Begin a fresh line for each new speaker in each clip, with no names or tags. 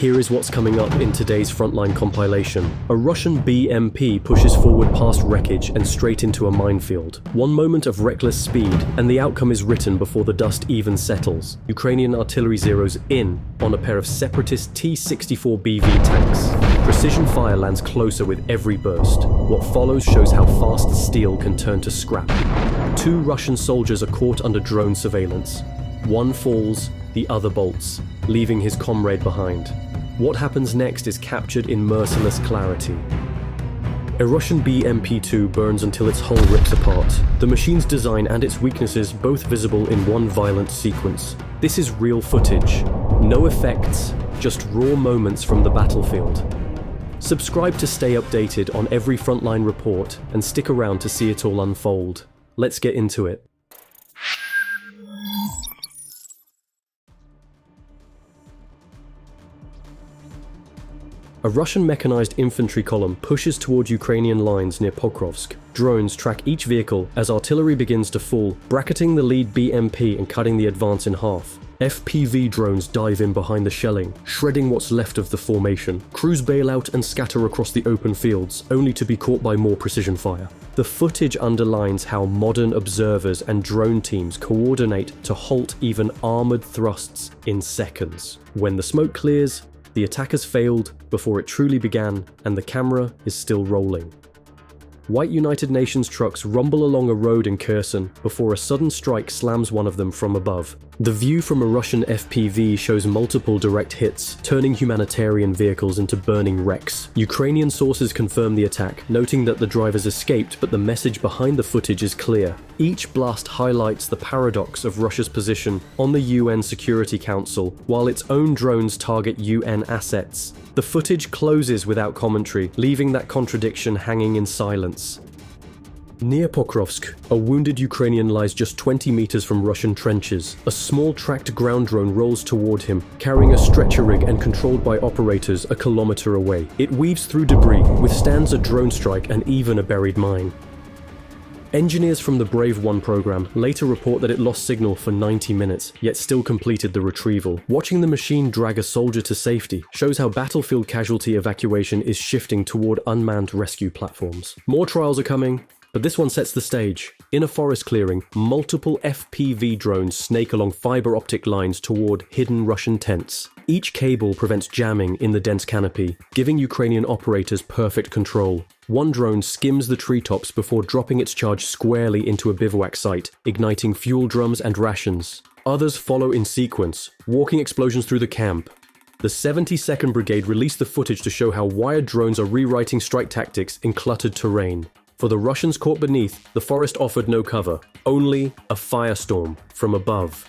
Here is what's coming up in today's Frontline compilation. A Russian BMP pushes forward past wreckage and straight into a minefield. One moment of reckless speed, and the outcome is written before the dust even settles. Ukrainian artillery zeroes in on a pair of separatist T-64BV tanks. Precision fire lands closer with every burst. What follows shows how fast steel can turn to scrap. 2 Russian soldiers are caught under drone surveillance. One falls, the other bolts, leaving his comrade behind. What happens next is captured in merciless clarity. A Russian BMP-2 burns until its hull rips apart. The machine's design and its weaknesses both visible in one violent sequence. This is real footage. No effects, just raw moments from the battlefield. Subscribe to stay updated on every Frontline report and stick around to see it all unfold. Let's get into it. A Russian mechanized infantry column pushes toward Ukrainian lines near Pokrovsk. Drones track each vehicle as artillery begins to fall, bracketing the lead BMP and cutting the advance in half. FPV drones dive in behind the shelling, shredding what's left of the formation. Crews bail out and scatter across the open fields, only to be caught by more precision fire. The footage underlines how modern observers and drone teams coordinate to halt even armored thrusts in seconds. When the smoke clears, the attack has failed before it truly began, and the camera is still rolling. White United Nations trucks rumble along a road in Kherson before a sudden strike slams one of them from above. The view from a Russian FPV shows multiple direct hits, turning humanitarian vehicles into burning wrecks. Ukrainian sources confirm the attack, noting that the drivers escaped, but the message behind the footage is clear. Each blast highlights the paradox of Russia's position on the UN Security Council, while its own drones target UN assets. The footage closes without commentary, leaving that contradiction hanging in silence. Near Pokrovsk, a wounded Ukrainian lies just 20 meters from Russian trenches. A small tracked ground drone rolls toward him, carrying a stretcher rig and controlled by operators a kilometer away. It weaves through debris, withstands a drone strike and even a buried mine. Engineers from the Brave 1 program later report that it lost signal for 90 minutes, yet still completed the retrieval. Watching the machine drag a soldier to safety shows how battlefield casualty evacuation is shifting toward unmanned rescue platforms. More trials are coming, but this one sets the stage. In a forest clearing, multiple FPV drones snake along fiber optic lines toward hidden Russian tents. Each cable prevents jamming in the dense canopy, giving Ukrainian operators perfect control. One drone skims the treetops before dropping its charge squarely into a bivouac site, igniting fuel drums and rations. Others follow in sequence, walking explosions through the camp. The 72nd Brigade released the footage to show how wired drones are rewriting strike tactics in cluttered terrain. For the Russians caught beneath, the forest offered no cover, only a firestorm from above.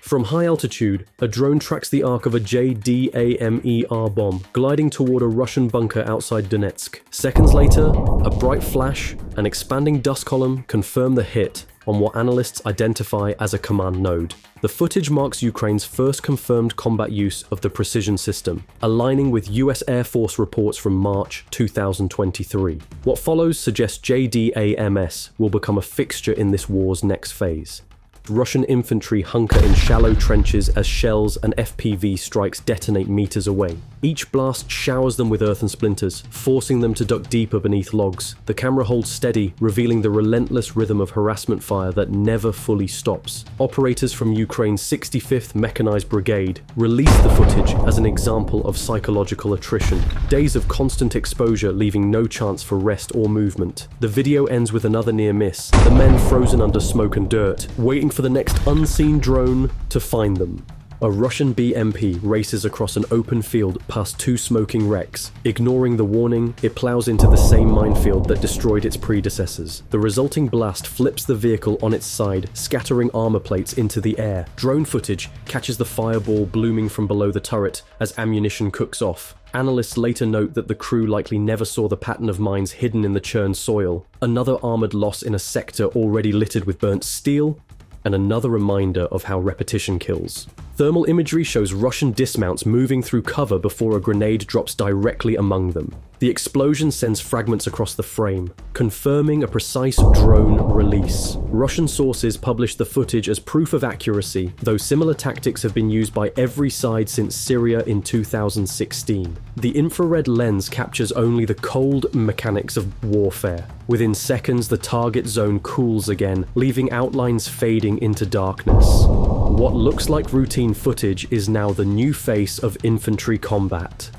From high altitude, a drone tracks the arc of a JDAMER bomb, gliding toward a Russian bunker outside Donetsk. Seconds later, a bright flash and expanding dust column confirm the hit on what analysts identify as a command node. The footage marks Ukraine's first confirmed combat use of the precision system, aligning with US Air Force reports from March 2023. What follows suggests JDAMS will become a fixture in this war's next phase. Russian infantry hunker in shallow trenches as shells and FPV strikes detonate meters away. Each blast showers them with earth and splinters, forcing them to duck deeper beneath logs. The camera holds steady, revealing the relentless rhythm of harassment fire that never fully stops. Operators from Ukraine's 65th Mechanized Brigade release the footage as an example of psychological attrition. Days of constant exposure leaving no chance for rest or movement. The video ends with another near miss, the men frozen under smoke and dirt, waiting for the next unseen drone to find them. A Russian BMP races across an open field past 2 smoking wrecks. Ignoring the warning, it plows into the same minefield that destroyed its predecessors. The resulting blast flips the vehicle on its side, scattering armor plates into the air. Drone footage catches the fireball blooming from below the turret as ammunition cooks off. Analysts later note that the crew likely never saw the pattern of mines hidden in the churned soil. Another armored loss in a sector already littered with burnt steel, and another reminder of how repetition kills. Thermal imagery shows Russian dismounts moving through cover before a grenade drops directly among them. The explosion sends fragments across the frame, confirming a precise drone release. Russian sources publish the footage as proof of accuracy, though similar tactics have been used by every side since Syria in 2016. The infrared lens captures only the cold mechanics of warfare. Within seconds, the target zone cools again, leaving outlines fading into darkness. What looks like routine footage is now the new face of infantry combat.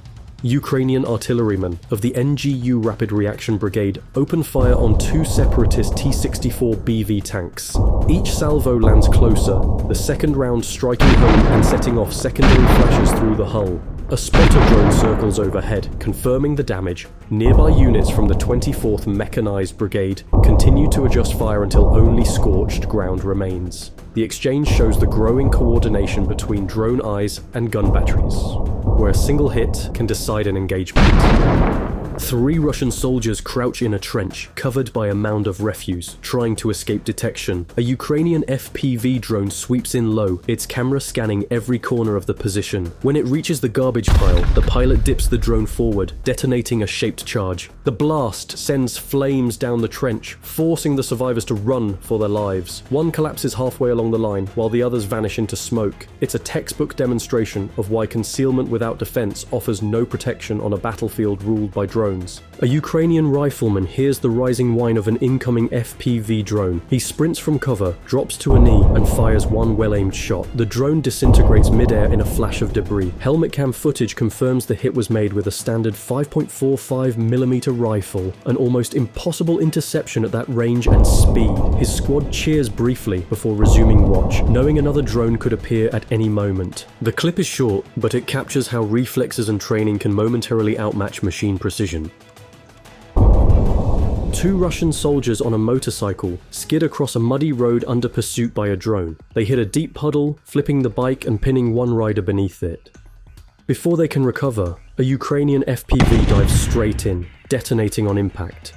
Ukrainian artillerymen of the NGU Rapid Reaction Brigade open fire on two separatist T-64 BV tanks. Each salvo lands closer, the second round striking home and setting off secondary flashes through the hull. A spotter drone circles overhead, confirming the damage. Nearby units from the 24th Mechanized Brigade continue to adjust fire until only scorched ground remains. The exchange shows the growing coordination between drone eyes and gun batteries, where a single hit can decide an engagement. 3 Russian soldiers crouch in a trench, covered by a mound of refuse, trying to escape detection. A Ukrainian FPV drone sweeps in low, its camera scanning every corner of the position. When it reaches the garbage pile, the pilot dips the drone forward, detonating a shaped charge. The blast sends flames down the trench, forcing the survivors to run for their lives. One collapses halfway along the line, while the others vanish into smoke. It's a textbook demonstration of why concealment without defense offers no protection on a battlefield ruled by drones. A Ukrainian rifleman hears the rising whine of an incoming FPV drone. He sprints from cover, drops to a knee, and fires one well-aimed shot. The drone disintegrates mid-air in a flash of debris. Helmet cam footage confirms the hit was made with a standard 5.45mm rifle, an almost impossible interception at that range and speed. His squad cheers briefly before resuming watch, knowing another drone could appear at any moment. The clip is short, but it captures how reflexes and training can momentarily outmatch machine precision. 2 Russian soldiers on a motorcycle skid across a muddy road under pursuit by a drone. They hit a deep puddle, flipping the bike and pinning one rider beneath it. Before they can recover, a Ukrainian FPV dives straight in, detonating on impact.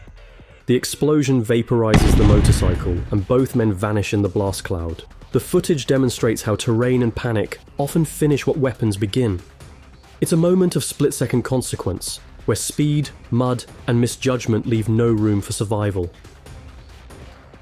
The explosion vaporizes the motorcycle, and both men vanish in the blast cloud. The footage demonstrates how terrain and panic often finish what weapons begin. It's a moment of split-second consequence, where speed, mud, and misjudgment leave no room for survival.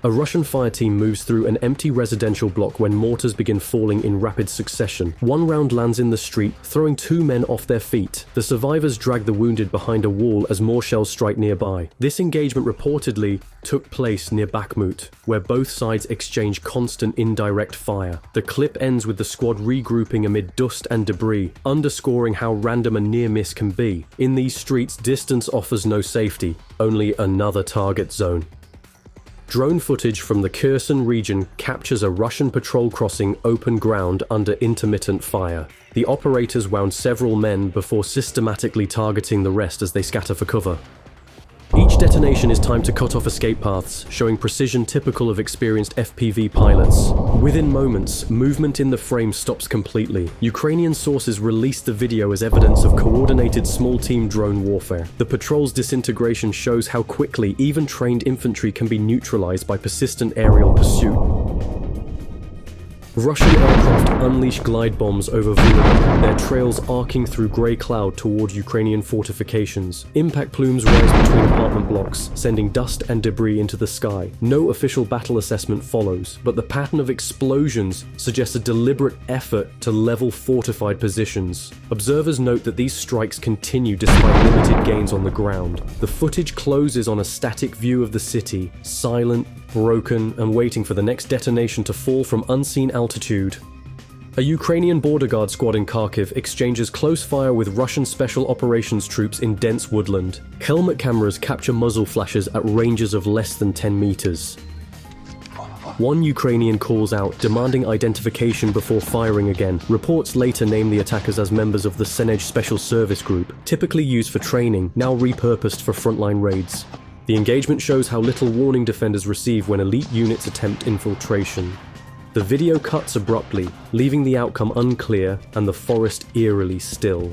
A Russian fire team moves through an empty residential block when mortars begin falling in rapid succession. One round lands in the street, throwing 2 men off their feet. The survivors drag the wounded behind a wall as more shells strike nearby. This engagement reportedly took place near Bakhmut, where both sides exchange constant indirect fire. The clip ends with the squad regrouping amid dust and debris, underscoring how random a near miss can be. In these streets, distance offers no safety, only another target zone. Drone footage from the Kherson region captures a Russian patrol crossing open ground under intermittent fire. The operators wound several men before systematically targeting the rest as they scatter for cover. Each detonation is timed to cut off escape paths, showing precision typical of experienced FPV pilots. Within moments, movement in the frame stops completely. Ukrainian sources released the video as evidence of coordinated small-team drone warfare. The patrol's disintegration shows how quickly even trained infantry can be neutralized by persistent aerial pursuit. Russian aircraft unleash glide bombs over Woodland, their trails arcing through grey cloud toward Ukrainian fortifications. Impact plumes rise between apartment blocks, sending dust and debris into the sky. No official battle assessment follows, but the pattern of explosions suggests a deliberate effort to level fortified positions. Observers note that these strikes continue despite limited gains on the ground. The footage closes on a static view of the city, silent, broken, and waiting for the next detonation to fall from unseen altitude. A Ukrainian border guard squad in Kharkiv exchanges close fire with Russian special operations troops in dense woodland. Helmet cameras capture muzzle flashes at ranges of less than 10 meters. One Ukrainian calls out, demanding identification before firing again. Reports later name the attackers as members of the Senej Special Service Group, typically used for training, now repurposed for frontline raids. The engagement shows how little warning defenders receive when elite units attempt infiltration. The video cuts abruptly, leaving the outcome unclear and the forest eerily still.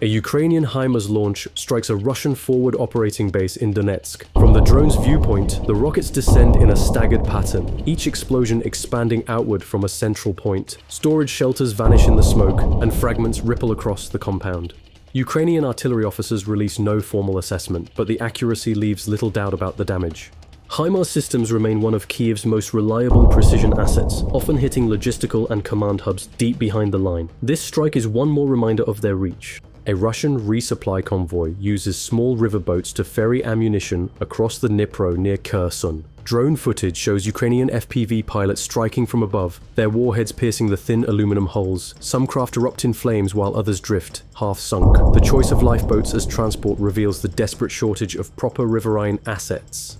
A Ukrainian HIMARS launch strikes a Russian forward operating base in Donetsk. From the drone's viewpoint, the rockets descend in a staggered pattern, each explosion expanding outward from a central point. Storage shelters vanish in the smoke, and fragments ripple across the compound. Ukrainian artillery officers release no formal assessment, but the accuracy leaves little doubt about the damage. HIMARS systems remain one of Kyiv's most reliable precision assets, often hitting logistical and command hubs deep behind the line. This strike is one more reminder of their reach. A Russian resupply convoy uses small riverboats to ferry ammunition across the Dnipro near Kherson. Drone footage shows Ukrainian FPV pilots striking from above, their warheads piercing the thin aluminum hulls. Some craft erupt in flames while others drift, half sunk. The choice of lifeboats as transport reveals the desperate shortage of proper riverine assets.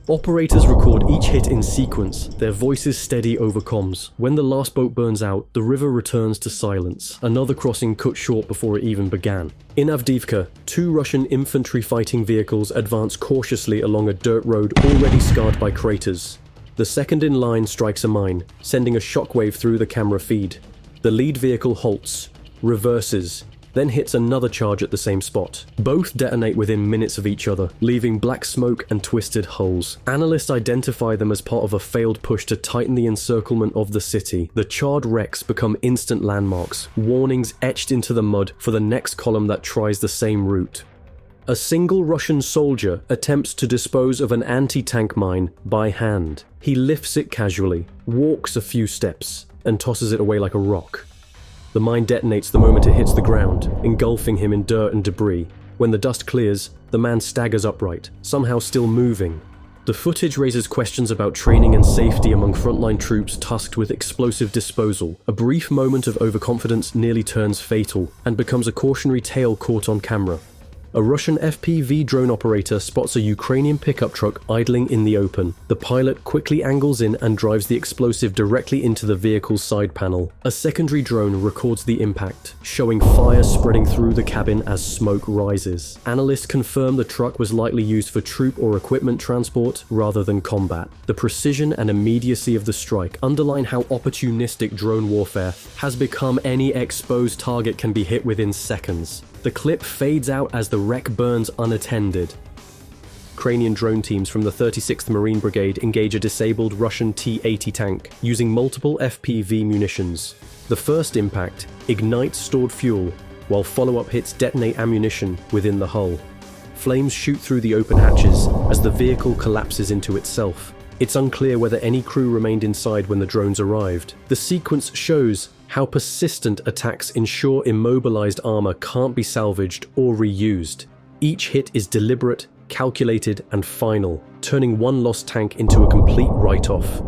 Operators record each hit in sequence, their voices steady over comms. When the last boat burns out, the river returns to silence, another crossing cut short before it even began. In Avdiivka, 2 Russian infantry fighting vehicles advance cautiously along a dirt road already scarred by craters. The second in line strikes a mine, sending a shockwave through the camera feed. The lead vehicle halts, reverses, then hits another charge at the same spot. Both detonate within minutes of each other, leaving black smoke and twisted hulls. Analysts identify them as part of a failed push to tighten the encirclement of the city. The charred wrecks become instant landmarks, warnings etched into the mud for the next column that tries the same route. A single Russian soldier attempts to dispose of an anti-tank mine by hand. He lifts it casually, walks a few steps, and tosses it away like a rock. The mine detonates the moment it hits the ground, engulfing him in dirt and debris. When the dust clears, the man staggers upright, somehow still moving. The footage raises questions about training and safety among frontline troops tasked with explosive disposal. A brief moment of overconfidence nearly turns fatal, and becomes a cautionary tale caught on camera. A Russian FPV drone operator spots a Ukrainian pickup truck idling in the open. The pilot quickly angles in and drives the explosive directly into the vehicle's side panel. A secondary drone records the impact, showing fire spreading through the cabin as smoke rises. Analysts confirm the truck was likely used for troop or equipment transport rather than combat. The precision and immediacy of the strike underline how opportunistic drone warfare has become. Any exposed target can be hit within seconds. The clip fades out as the wreck burns unattended. Ukrainian drone teams from the 36th Marine Brigade engage a disabled Russian T-80 tank, using multiple FPV munitions. The first impact ignites stored fuel, while follow-up hits detonate ammunition within the hull. Flames shoot through the open hatches as the vehicle collapses into itself. It's unclear whether any crew remained inside when the drones arrived. The sequence shows how persistent attacks ensure immobilized armor can't be salvaged or reused. Each hit is deliberate, calculated, and final, turning one lost tank into a complete write-off.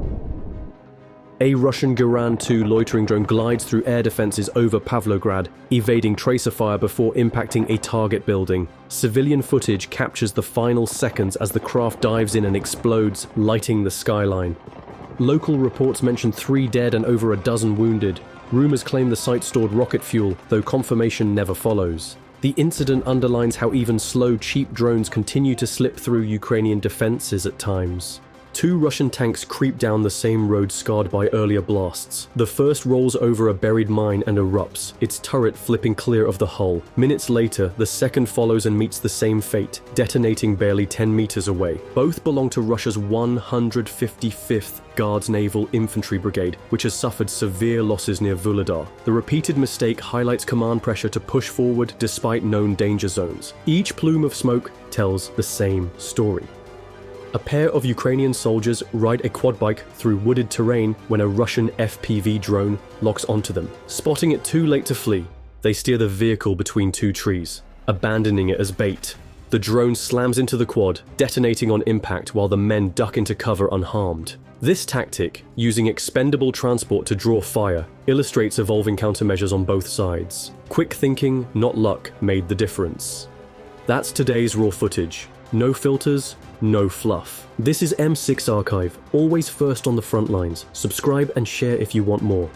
A Russian Guran-2 loitering drone glides through air defenses over Pavlograd, evading tracer fire before impacting a target building. Civilian footage captures the final seconds as the craft dives in and explodes, lighting the skyline. Local reports mention 3 dead and over a dozen wounded. Rumors claim the site stored rocket fuel, though confirmation never follows. The incident underlines how even slow, cheap drones continue to slip through Ukrainian defenses at times. 2 Russian tanks creep down the same road scarred by earlier blasts. The first rolls over a buried mine and erupts, its turret flipping clear of the hull. Minutes later, the second follows and meets the same fate, detonating barely 10 meters away. Both belong to Russia's 155th Guards Naval Infantry Brigade, which has suffered severe losses near Vuhledar. The repeated mistake highlights command pressure to push forward despite known danger zones. Each plume of smoke tells the same story. A pair of Ukrainian soldiers ride a quad bike through wooded terrain when a Russian FPV drone locks onto them. Spotting it too late to flee, they steer the vehicle between 2 trees, abandoning it as bait. The drone slams into the quad, detonating on impact while the men duck into cover unharmed. This tactic, using expendable transport to draw fire, illustrates evolving countermeasures on both sides. Quick thinking, not luck, made the difference. That's today's raw footage. No filters, no fluff. This is M6 Archive, always first on the front lines. Subscribe and share if you want more.